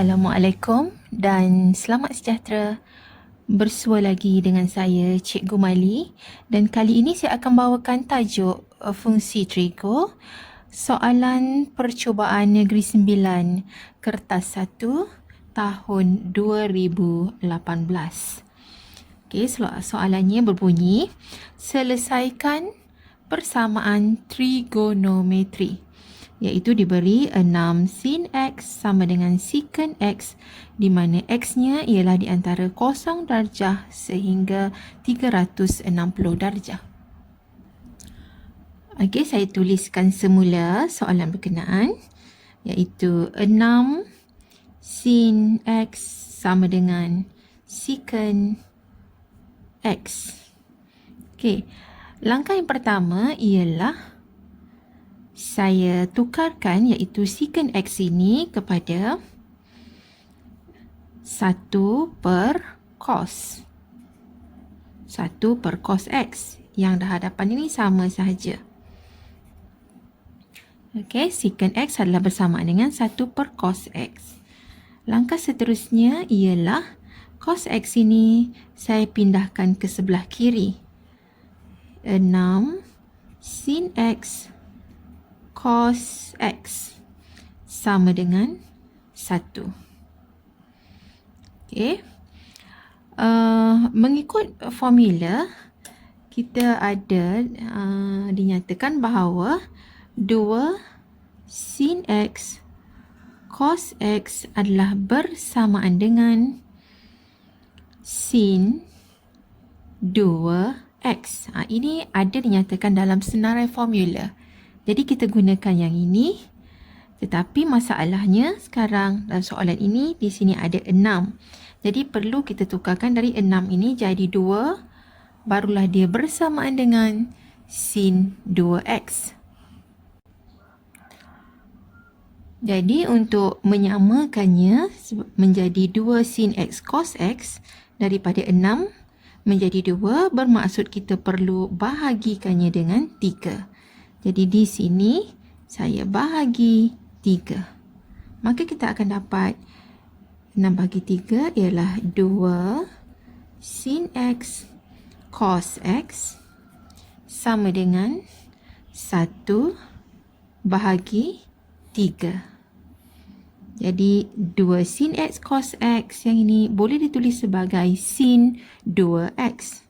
Assalamualaikum dan selamat sejahtera. Bersua lagi dengan saya, Cikgu Mali, dan kali ini saya akan bawakan tajuk fungsi trigo, soalan percubaan Negeri Sembilan, Kertas 1, tahun 2018. Okey, soalannya berbunyi, selesaikan persamaan trigonometri, iaitu diberi 6 sin X sama dengan secant X, di mana X-nya ialah di antara 0 darjah sehingga 360 darjah. Okey, saya tuliskan semula soalan berkenaan, iaitu 6 sin X sama dengan secant X. Okey, langkah yang pertama ialah saya tukarkan, iaitu secant X ini kepada 1 per cos. 1 per cos X. Yang dah hadapan ini sama sahaja. Okey, secant X adalah bersamaan dengan 1 per cos X. Langkah seterusnya ialah cos X ini saya pindahkan ke sebelah kiri. 6 sin X cos X sama dengan 1. Okey. Mengikut formula, kita ada dinyatakan bahawa 2 sin X cos X adalah bersamaan dengan sin 2X. Ini ada dinyatakan dalam senarai formula. Jadi kita gunakan yang ini, tetapi masalahnya sekarang dalam soalan ini di sini ada 6. Jadi perlu kita tukarkan dari 6 ini jadi 2, barulah dia bersamaan dengan sin 2X. Jadi untuk menyamakannya menjadi 2 sin X cos X daripada 6 menjadi 2, bermaksud kita perlu bahagikannya dengan 3. Jadi di sini saya bahagi 3. Maka kita akan dapat 6 bahagi 3 ialah 2 sin X cos X sama dengan 1 bahagi 3. Jadi 2 sin X cos X yang ini boleh ditulis sebagai sin 2X.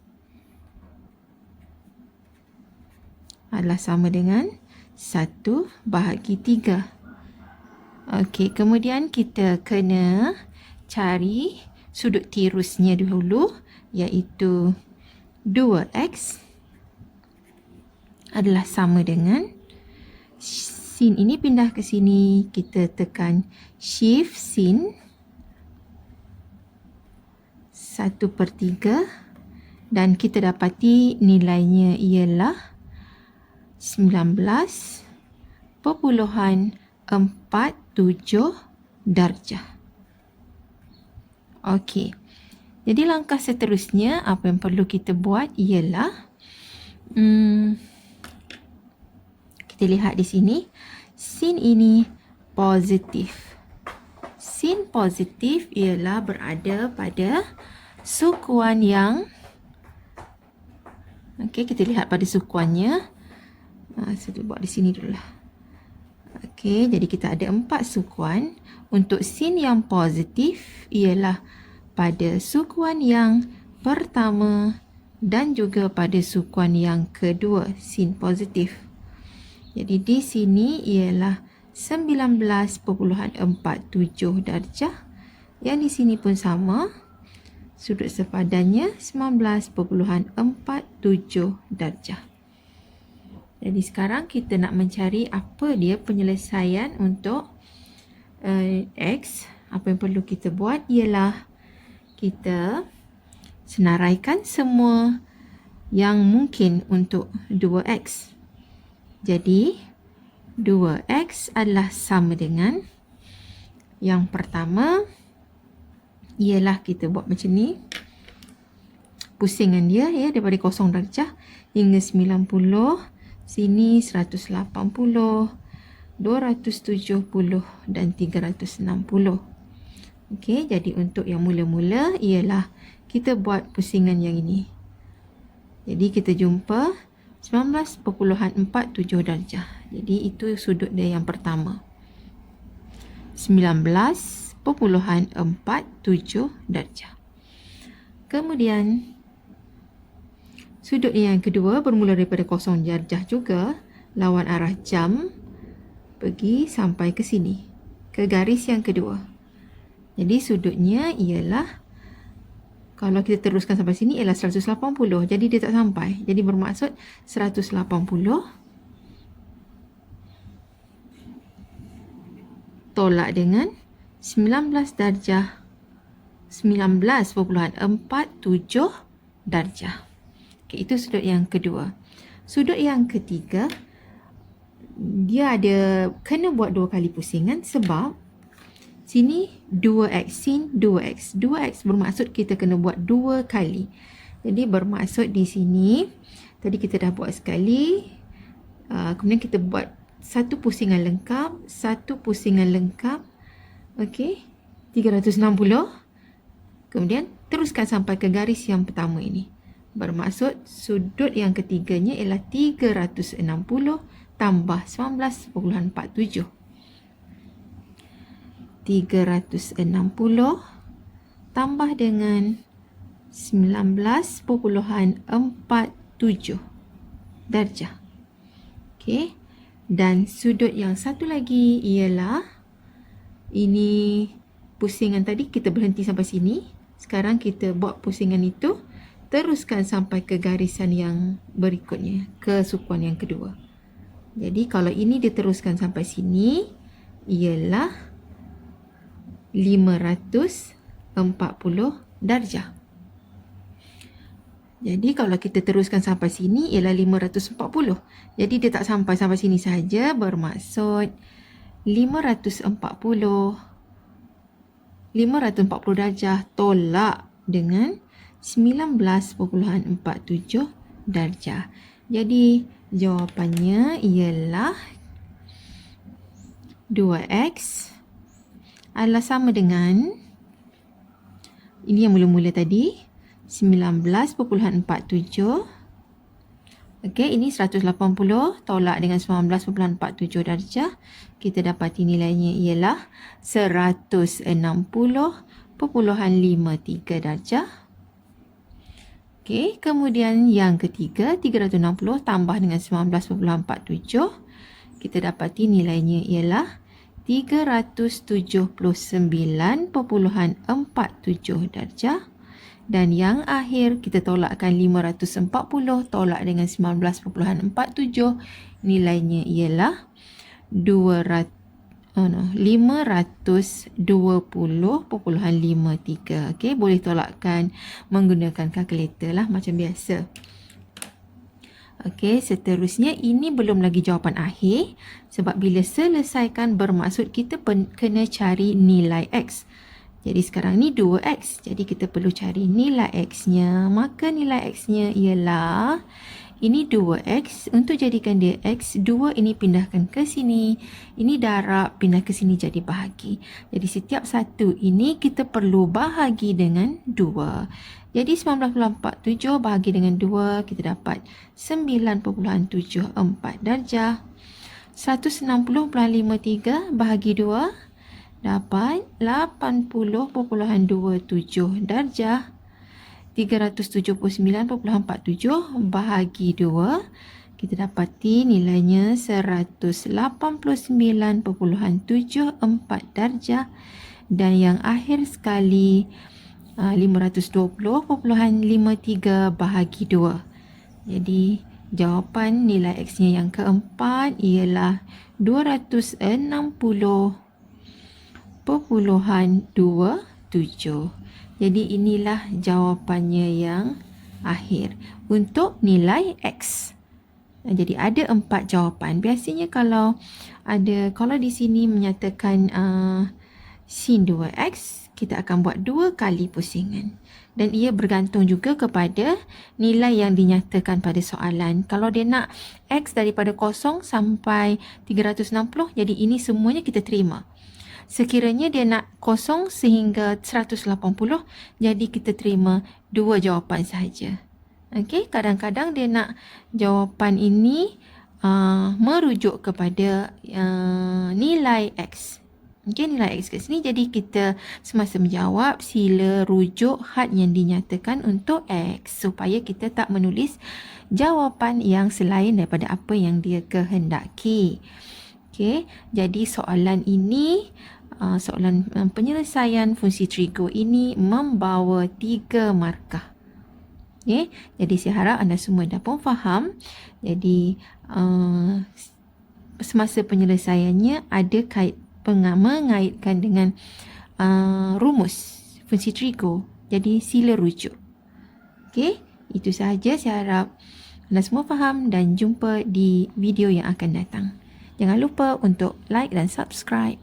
Adalah sama dengan 1 bahagi 3. Okey, kemudian kita kena cari sudut tirusnya dahulu, iaitu 2X adalah sama dengan sin ini pindah ke sini, kita tekan shift sin 1/3 dan kita dapati nilainya ialah 19.47 darjah. Okey. Jadi langkah seterusnya apa yang perlu kita buat ialah kita lihat di sini sin ini positif. Sin positif ialah berada pada sukuan yang kita lihat pada sukuannya. Saya buat di sini dululah. Okey, jadi kita ada 4 sukuan. Untuk sin yang positif ialah pada sukuan yang pertama dan juga pada sukuan yang kedua, sin positif. Jadi di sini ialah 19.47 darjah. Yang di sini pun sama. Sudut sepadannya 19.47 darjah. Jadi sekarang kita nak mencari apa dia penyelesaian untuk X. Apa yang perlu kita buat ialah kita senaraikan semua yang mungkin untuk 2X. Jadi 2X adalah sama dengan, yang pertama ialah kita buat macam ni. Pusingan dia daripada 0 darjah hingga 90. Sini 180, 270 dan 360. Okey, jadi untuk yang mula-mula ialah kita buat pusingan yang ini. Jadi kita jumpa 19.47 darjah. Jadi itu sudut dia yang pertama. 19.47 darjah. Kemudian sudut yang kedua bermula daripada 0 darjah juga, lawan arah jam, pergi sampai ke sini, ke garis yang kedua. Jadi sudutnya ialah, kalau kita teruskan sampai sini ialah 180. Jadi dia tak sampai. Jadi bermaksud 180 tolak dengan 19 darjah. 19.47 darjah. Okay, itu sudut yang kedua. Sudut yang ketiga, dia ada kena buat 2 kali pusingan sebab sini 2x sin 2x. 2x bermaksud kita kena buat 2 kali. Jadi bermaksud di sini, tadi kita dah buat sekali. Kemudian kita buat satu pusingan lengkap. Okey, 360. Kemudian teruskan sampai ke garis yang pertama ini. Bermaksud sudut yang ketiganya ialah 360 tambah 19.47. 360 tambah dengan 19.47 darjah. Okey. Dan sudut yang satu lagi ialah, ini pusingan tadi kita berhenti sampai sini. Sekarang kita buat pusingan itu, teruskan sampai ke garisan yang berikutnya, ke sukuan yang kedua. Jadi kalau ini diteruskan sampai sini ialah 540 darjah. Jadi kalau kita teruskan sampai sini ialah 540. Jadi dia tak sampai sini saja, bermaksud 540 darjah tolak dengan 19.47 darjah. Jadi jawapannya ialah 2x adalah sama dengan, ini yang mula-mula tadi, 19.47. Okey, ini 180 tolak dengan 19.47 darjah. Kita dapati nilainya ialah 160.53 darjah. Okey, kemudian yang ketiga, 360 tambah dengan 19.47. Kita dapati nilainya ialah 379.47 darjah. Dan yang akhir kita tolakkan 540 tolak dengan 19.47, nilainya ialah 520.53. Okey, boleh tolakkan menggunakan kalkulator lah macam biasa. Okey, seterusnya ini belum lagi jawapan akhir sebab bila selesaikan bermaksud kita kena cari nilai x. Jadi sekarang ni 2x. Jadi kita perlu cari nilai x-nya. Maka nilai x-nya ialah, ini 2x. Untuk jadikan dia x, 2 ini pindahkan ke sini. Ini darab, pindah ke sini jadi bahagi. Jadi setiap satu ini kita perlu bahagi dengan 2. Jadi 19.47 bahagi dengan 2, kita dapat 9.74 darjah. 160.53 bahagi 2, dapat 80.27 darjah. 379.47 bahagi 2, kita dapati nilainya 189.74 darjah. Dan yang akhir sekali 520.53 bahagi 2. Jadi jawapan nilai x-nya yang keempat ialah 260.27. Jadi inilah jawapannya yang akhir untuk nilai x. Jadi ada 4 jawapan. Biasanya kalau di sini menyatakan sin 2x, kita akan buat 2 kali pusingan. Dan ia bergantung juga kepada nilai yang dinyatakan pada soalan. Kalau dia nak x daripada 0 sampai 360, jadi ini semuanya kita terima. Sekiranya dia nak kosong sehingga 180, jadi kita terima 2 jawapan sahaja. Okey, kadang-kadang dia nak jawapan ini merujuk kepada nilai X. Okey, nilai X kat sini. Jadi kita semasa menjawab, sila rujuk had yang dinyatakan untuk X supaya kita tak menulis jawapan yang selain daripada apa yang dia kehendaki. Okey, jadi soalan ini, soalan penyelesaian fungsi trigo ini membawa 3 markah. Okey, jadi saya harap anda semua dah pun faham. Jadi semasa penyelesaiannya ada mengaitkan dengan rumus fungsi trigo. Jadi sila rujuk. Okey, itu sahaja. Saya harap anda semua faham dan jumpa di video yang akan datang. Jangan lupa untuk like dan subscribe.